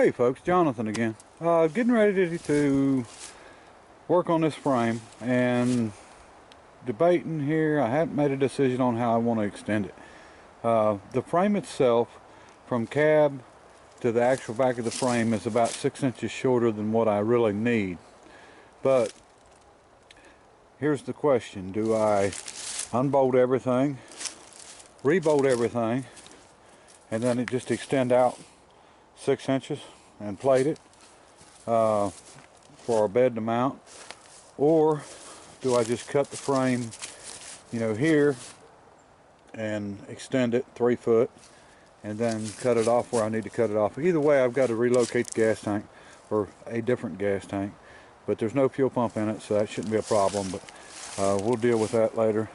Hey folks, Jonathan again. Getting ready to work on this frame and debating here. I haven't made a decision on how I want to extend it. The frame itself, from cab to the actual back of the frame, is about 6 inches shorter than what I really need. But here's the question: do I unbolt everything, rebolt everything, and then it just extend out 6 inches and plate it for our bed to mount? Or do I just cut the frame, here and extend it 3 foot and then cut it off where I need to cut it off? Either way, I've got to relocate the gas tank, or a different gas tank, but there's no fuel pump in it, so that shouldn't be a problem, but we'll deal with that later.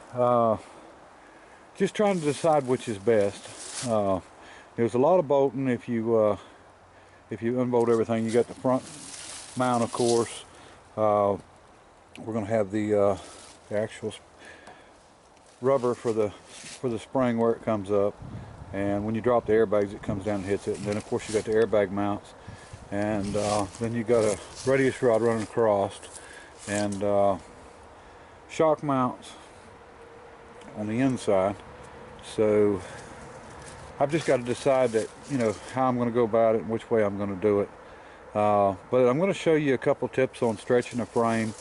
Just trying to decide which is best. There's a lot of bolting if you unbolt everything. You got the front mount, of course. We're going to have the actual rubber for the spring where it comes up, and when you drop the airbags, it comes down and hits it. And then, of course, you got the airbag mounts, and then you got a radius rod running across, and shock mounts on the inside. So I've just got to decide that, how I'm going to go about it and which way I'm going to do it. But I'm going to show you a couple tips on stretching a frame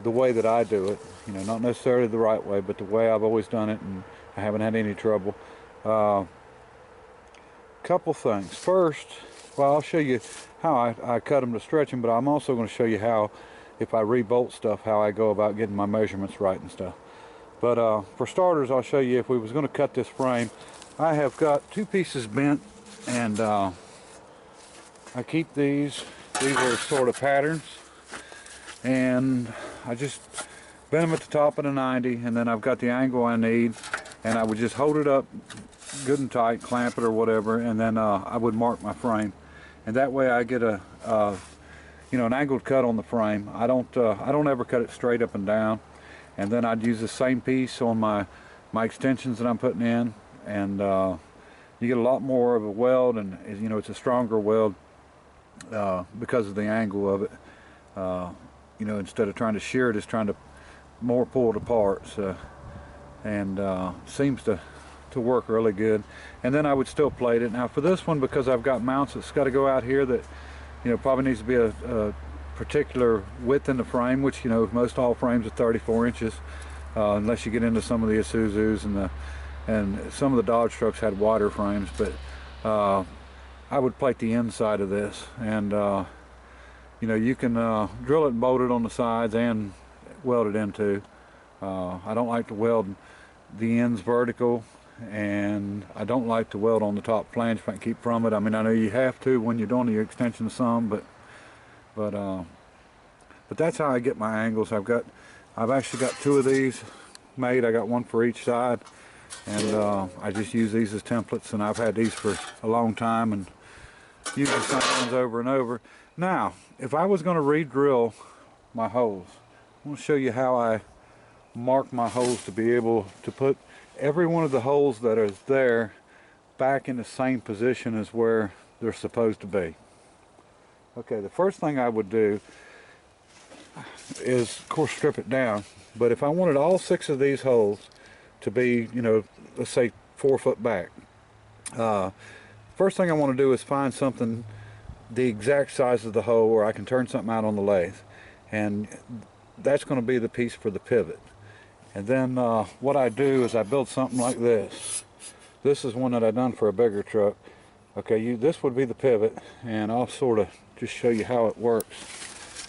the way that I do it. Not necessarily the right way, but the way I've always done it, and I haven't had any trouble. Couple things. First, well, I'll show you how I cut them to stretch them, but I'm also going to show you how, if I rebolt stuff, how I go about getting my measurements right and stuff. But for starters, I'll show you if we was going to cut this frame. I have got 2 pieces bent, and I keep these are sort of patterns, and I just bend them at the top of the 90, and then I've got the angle I need, and I would just hold it up good and tight, clamp it or whatever, and then I would mark my frame, and that way I get an angled cut on the frame. I don't ever cut it straight up and down. And then I'd use the same piece on my extensions that I'm putting in, and you get a lot more of a weld, and it's a stronger weld because of the angle of it. Instead of trying to shear it, it's trying to more pull it apart. So, and seems to work really good. And then I would still plate it. Now for this one, because I've got mounts that's got to go out here that probably needs to be a particular width in the frame, which most all frames are 34 inches, unless you get into some of the Isuzus and some of the Dodge trucks had wider frames. But I would plate the inside of this, and you can drill it and bolt it on the sides and weld it into. I don't like to weld the ends vertical, and I don't like to weld on the top flange if I can keep from it. I mean, I know you have to when you're doing your extension some, but that's how I get my angles. I've actually got 2 of these made. I got one for each side, and I just use these as templates, and I've had these for a long time and use the same ones over and over. Now, if I was going to re-drill my holes, I want to show you how I mark my holes to be able to put every one of the holes that is there back in the same position as where they're supposed to be. Okay, the first thing I would do is, of course, strip it down. But if I wanted all 6 of these holes to be, let's say 4 foot back, first thing I want to do is find something the exact size of the hole where I can turn something out on the lathe, and that's going to be the piece for the pivot. And then what I do is I build something like this. This is one that I've done for a bigger truck. Okay, this would be the pivot, and I'll sort of just show you how it works.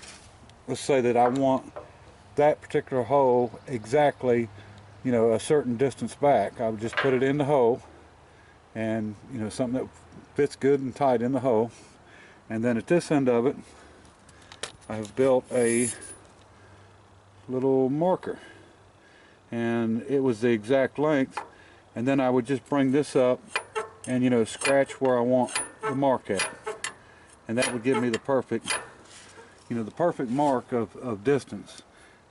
Let's say that I want that particular hole exactly, a certain distance back. I would just put it in the hole, and something that fits good and tight in the hole. And then at this end of it, I've built a little marker, and it was the exact length. And then I would just bring this up and scratch where I want the mark at, and that would give me the perfect mark of distance.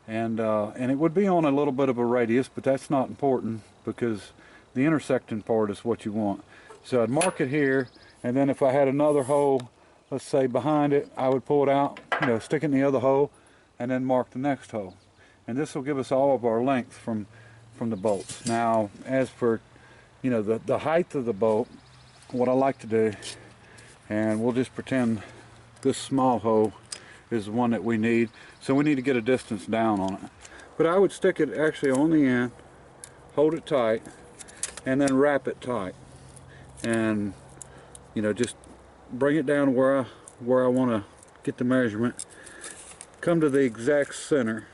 And it would be on a little bit of a radius, but that's not important because the intersecting part is what you want. So I'd mark it here, and then if I had another hole let's say behind it, I would pull it out, you know, stick it in the other hole, and then mark the next hole. And this will give us all of our length from the bolts. Now, as for, you know, the height of the bolt, what I like to do, and we'll just pretend this small hole is the one that we need. So we need to get a distance down on it. But I would stick it actually on the end, hold it tight, and then wrap it tight. And, you know, just bring it down where I want to get the measurement. Come to the exact center,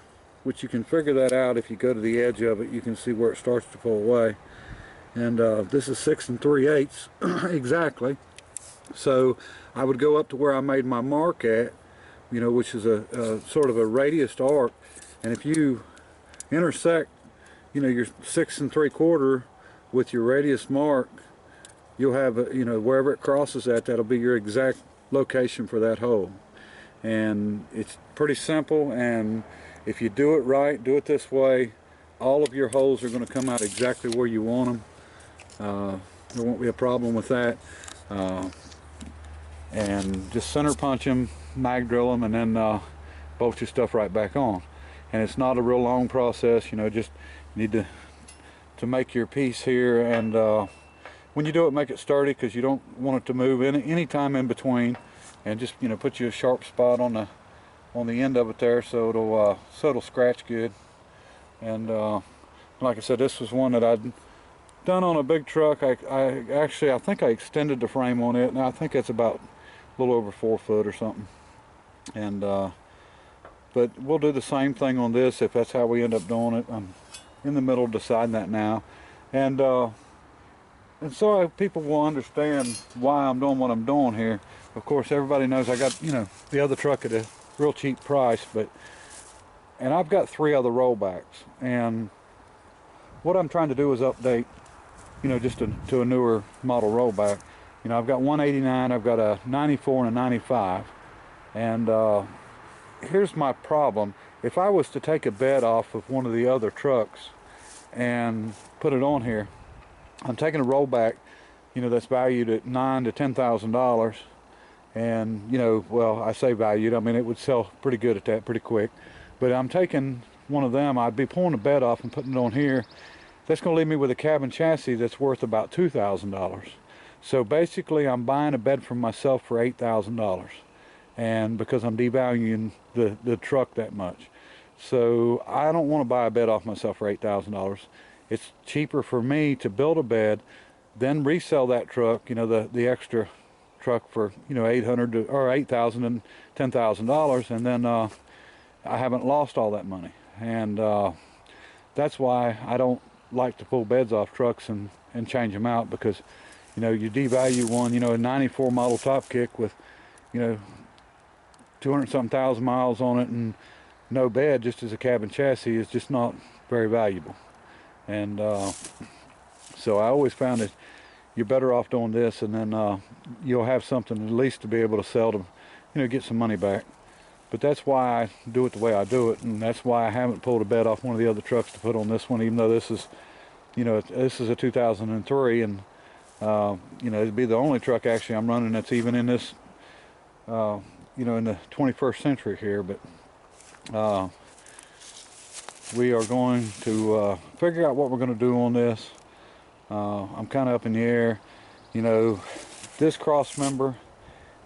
which you can figure that out if you go to the edge of it. You can see where it starts to pull away. And this is 6 3/8 exactly. So I would go up to where I made my mark at, you know, which is a sort of a radius arc. And if you intersect, you know, your 6 3/4 with your radius mark, you'll have, you know, wherever it crosses at, that'll be your exact location for that hole. And it's pretty simple, and if you do it right, do it this way, all of your holes are going to come out exactly where you want them. There won't be a problem with that. And just center punch them, mag drill them, and then bolt your stuff right back on. And it's not a real long process, you know, just need to make your piece here. And when you do it, make it sturdy, because you don't want it to move any time in between. And just, you know, put you a sharp spot on the end of it there, so it'll scratch good. And like I said, this was one that I'd done on a big truck. I think I extended the frame on it. Now I think it's about a little over 4 foot or something. And but we'll do the same thing on this if that's how we end up doing it. I'm in the middle of deciding that now. And so people will understand why I'm doing what I'm doing here. Of course, everybody knows I got, you know, the other truck at a real cheap price, and I've got 3 other rollbacks, and what I'm trying to do is update, you know, just to a newer model rollback. You know, I've got 189, I've got a 94 and a 95, and here's my problem. If I was to take a bed off of one of the other trucks and put it on here, I'm taking a rollback, you know, that's valued at $9,000 to $10,000, and, you know, well, I say valued, I mean it would sell pretty good at that pretty quick. But I'm taking one of them, I'd be pulling the bed off and putting it on here. That's going to leave me with a cabin chassis that's worth about $2,000. So basically I'm buying a bed from myself for $8,000, and because I'm devaluing the truck that much. So I don't want to buy a bed off myself for $8,000. It's cheaper for me to build a bed, then resell that truck, you know, the extra truck for, you know, $800 or $8,000 and $10,000, and then I haven't lost all that money. And that's why I don't like to pull beds off trucks and change them out, because, you know, you devalue one, you know, a 94 model top kick with, you know, 200-something thousand miles on it and no bed just as a cabin chassis is just not very valuable. And so I always found that you're better off doing this, and then you'll have something at least to be able to sell to, you know, get some money back. But that's why I do it the way I do it, and that's why I haven't pulled a bed off one of the other trucks to put on this one, even though this is, you know, this is a 2003, and you know, it'd be the only truck actually I'm running that's even in this, you know, in the 21st century here. But we are going to figure out what we're going to do on this. I'm kind of up in the air. You know, this cross member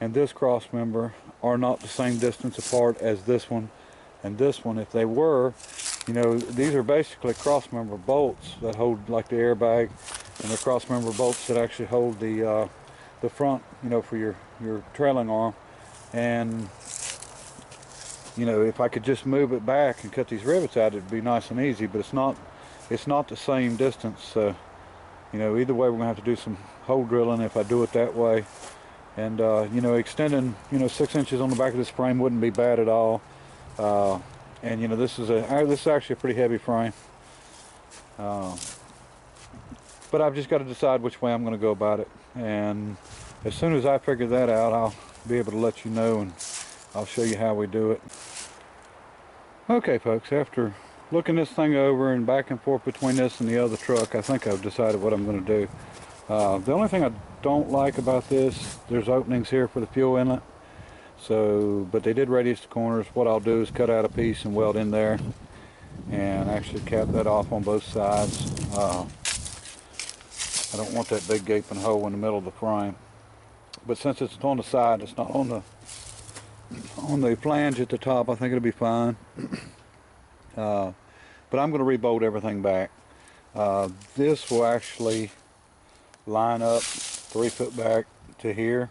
and this cross member are not the same distance apart as this one and this one. If they were, you know, these are basically cross member bolts that hold like the airbag, and the cross member bolts that actually hold the front, you know, for your trailing arm. And you know, if I could just move it back and cut these rivets out, it'd be nice and easy, but it's not the same distance. So, you know, either way we're gonna have to do some hole drilling if I do it that way. And you know, extending, you know, 6 inches on the back of this frame wouldn't be bad at all. And you know, this is actually a pretty heavy frame. But I've just got to decide which way I'm going to go about it. And as soon as I figure that out, I'll be able to let you know, and I'll show you how we do it. Okay, folks, after looking this thing over and back and forth between this and the other truck, I think I've decided what I'm going to do. The only thing I don't like about this, there's openings here for the fuel inlet, So, but they did radius the corners. What I'll do is cut out a piece and weld in there, and actually cap that off on both sides. I don't want that big gaping hole in the middle of the frame. But since it's on the side, it's not on the flange at the top, I think it'll be fine. But I'm going to rebolt everything back. This will actually line up 3 foot back to here,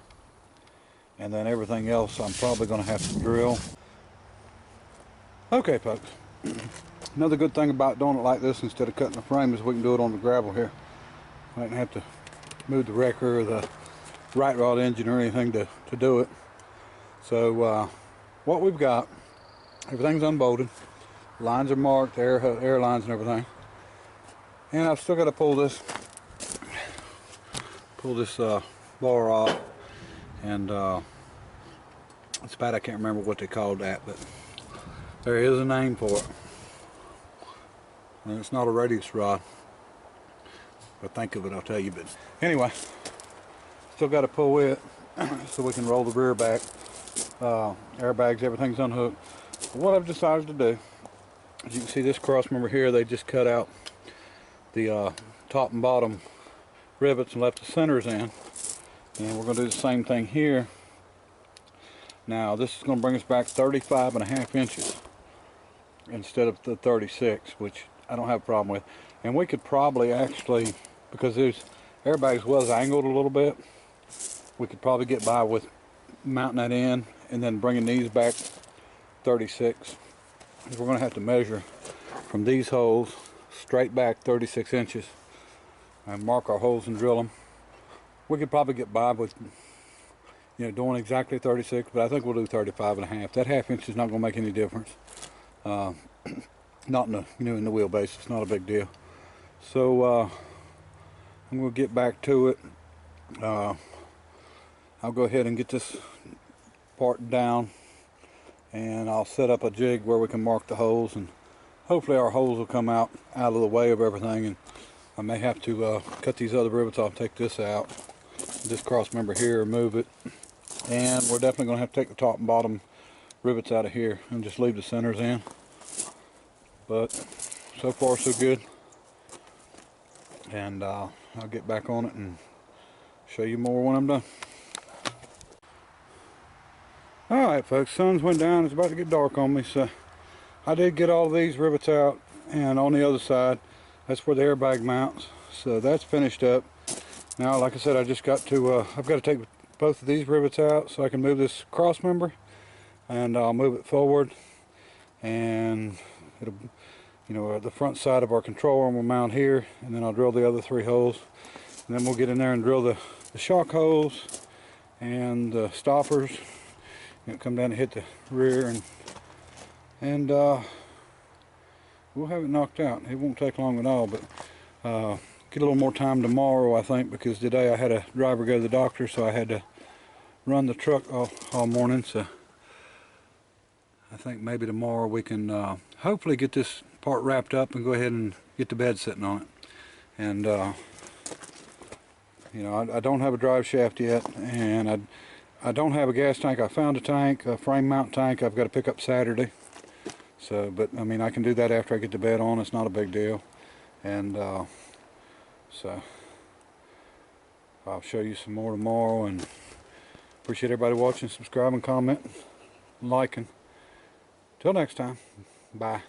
and then everything else I'm probably going to have to drill. Okay, folks. Another good thing about doing it like this instead of cutting the frame is we can do it on the gravel here. I didn't have to move the wrecker or the right rod engine or anything to do it. So what we've got, everything's unbolted, lines are marked, air lines and everything, and I've still got to pull this bar off, and it's bad I can't remember what they called that, but there is a name for it, and it's not a radius rod. If I think of it, I'll tell you. But anyway, still got to pull it so we can roll the rear back. Airbags, everything's unhooked. But what I've decided to do, as you can see this cross member here, they just cut out the top and bottom rivets and left the centers in. And we're going to do the same thing here. Now this is going to bring us back 35.5 inches instead of the 36, which I don't have a problem with. And we could probably actually, because these airbags was angled a little bit, we could probably get by with mounting that in and then bringing these back 36. We're going to have to measure from these holes straight back 36 inches and mark our holes and drill them. We could probably get by with, you know, doing exactly 36, but I think we'll do 35.5. That ½ inch is not going to make any difference. Not in the, you know, in the wheelbase. It's not a big deal. So I'm going to get back to it. I'll go ahead and get this part down, and I'll set up a jig where we can mark the holes, and hopefully our holes will come out of the way of everything. And I may have to cut these other rivets off, take this out, this cross member here, remove it, and we're definitely going to have to take the top and bottom rivets out of here and just leave the centers in. But so far so good, and I'll get back on it and show you more when I'm done. Alright folks, sun's went down, it's about to get dark on me, so I did get all of these rivets out, and on the other side, that's where the airbag mounts, so that's finished up. Now, like I said, I just got to, I've got to take both of these rivets out so I can move this cross member, and I'll move it forward, and it'll, you know, the front side of our control arm will mount here, and then I'll drill the other 3 holes, and then we'll get in there and drill the shock holes and the stoppers. You know, come down and hit the rear, and we'll have it knocked out. It won't take long at all, but get a little more time tomorrow, I think, because today I had a driver go to the doctor, so I had to run the truck all morning. So I think maybe tomorrow we can hopefully get this part wrapped up and go ahead and get the bed sitting on it. And you know, I don't have a drive shaft yet, and I don't have a gas tank. I found a tank, a frame mount tank I've got to pick up Saturday. So, but I mean, I can do that after I get the bed on. It's not a big deal. And so I'll show you some more tomorrow, and appreciate everybody watching, subscribing, commenting, liking. Till next time, bye.